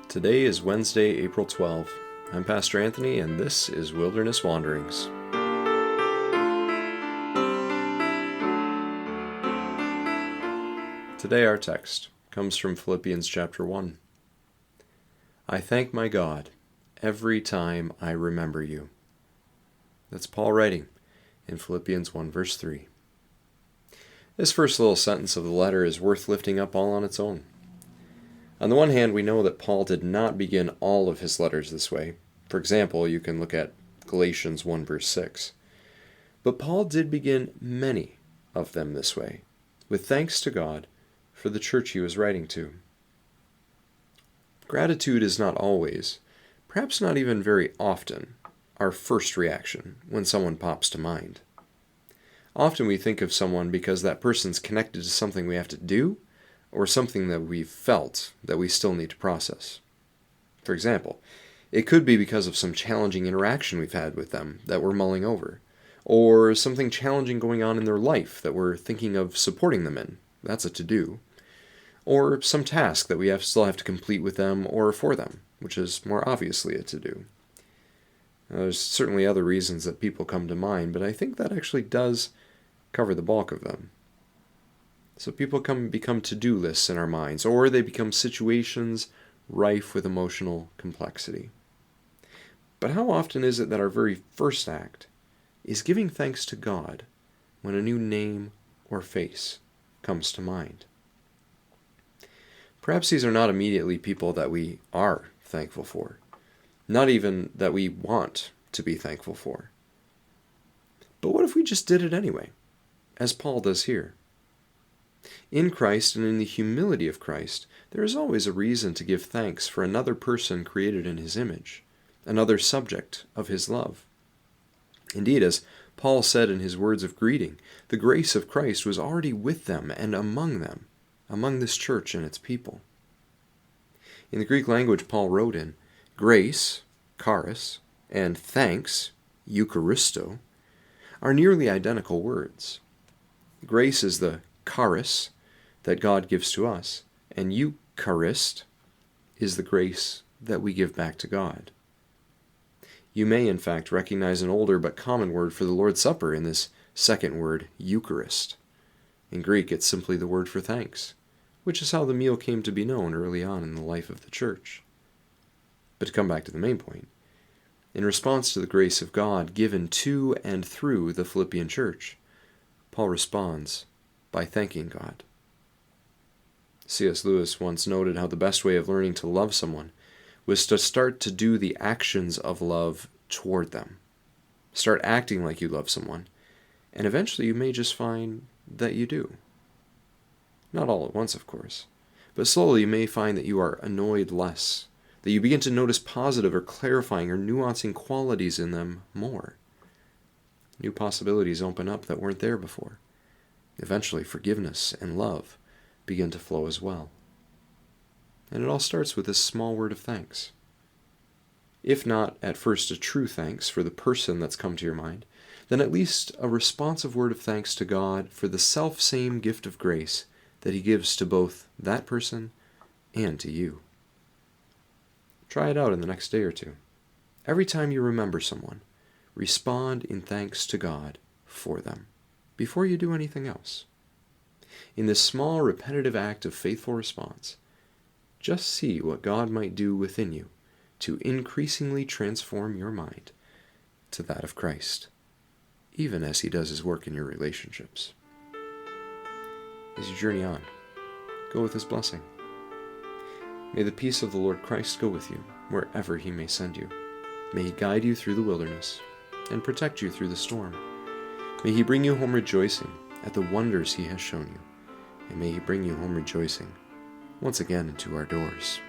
Today is Wednesday, April 12. I'm Pastor Anthony, and this is Wilderness Wanderings. Today our text comes from Philippians chapter 1. I thank my God every time I remember you. That's Paul writing in Philippians 1 verse 3. This first little sentence of the letter is worth lifting up all on its own. On the one hand, we know that Paul did not begin all of his letters this way. For example, you can look at Galatians 1 verse 6. But Paul did begin many of them this way, with thanks to God for the church he was writing to. Gratitude is not always, perhaps not even very often, our first reaction when someone pops to mind. Often we think of someone because that person's connected to something we have to do, or something that we've felt that we still need to process. For example, it could be because of some challenging interaction we've had with them that we're mulling over, or something challenging going on in their life that we're thinking of supporting them in. That's a to-do. Or some task that we still have to complete with them or for them, which is more obviously a to-do. There's certainly other reasons that people come to mind, but I think that actually does cover the bulk of them. So people become to-do lists in our minds, or they become situations rife with emotional complexity. But how often is it that our very first act is giving thanks to God when a new name or face comes to mind? Perhaps these are not immediately people that we are thankful for, not even that we want to be thankful for. But what if we just did it anyway, as Paul does here? In Christ and in the humility of Christ, there is always a reason to give thanks for another person created in his image, another subject of his love. Indeed, as Paul said in his words of greeting, the grace of Christ was already with them, among this church and its people. In the Greek language Paul wrote in, grace, charis, and thanks, eucharisto, are nearly identical words. Grace is the charis that God gives to us, and Eucharist is the grace that we give back to God. You may, in fact, recognize an older but common word for the Lord's Supper in this second word, Eucharist. In Greek, it's simply the word for thanks, which is how the meal came to be known early on in the life of the church. But to come back to the main point, in response to the grace of God given to and through the Philippian church, Paul responds by thanking God. C.S. Lewis once noted how the best way of learning to love someone was to start to do the actions of love toward them. Start acting like you love someone, and eventually you may just find that you do. Not all at once, of course, but slowly you may find that you are annoyed less, that you begin to notice positive or clarifying or nuancing qualities in them more. New possibilities open up that weren't there before. Eventually, forgiveness and love begin to flow as well. And it all starts with this small word of thanks. If not at first a true thanks for the person that's come to your mind, then at least a responsive word of thanks to God for the self-same gift of grace that He gives to both that person and to you. Try it out in the next day or two. Every time you remember someone, respond in thanks to God for them, before you do anything else. In this small, repetitive act of faithful response, just see what God might do within you to increasingly transform your mind to that of Christ, even as He does His work in your relationships. As you journey on, go with His blessing. May the peace of the Lord Christ go with you wherever He may send you. May He guide you through the wilderness and protect you through the storm. May He bring you home rejoicing at the wonders He has shown you, and may He bring you home rejoicing once again into our doors.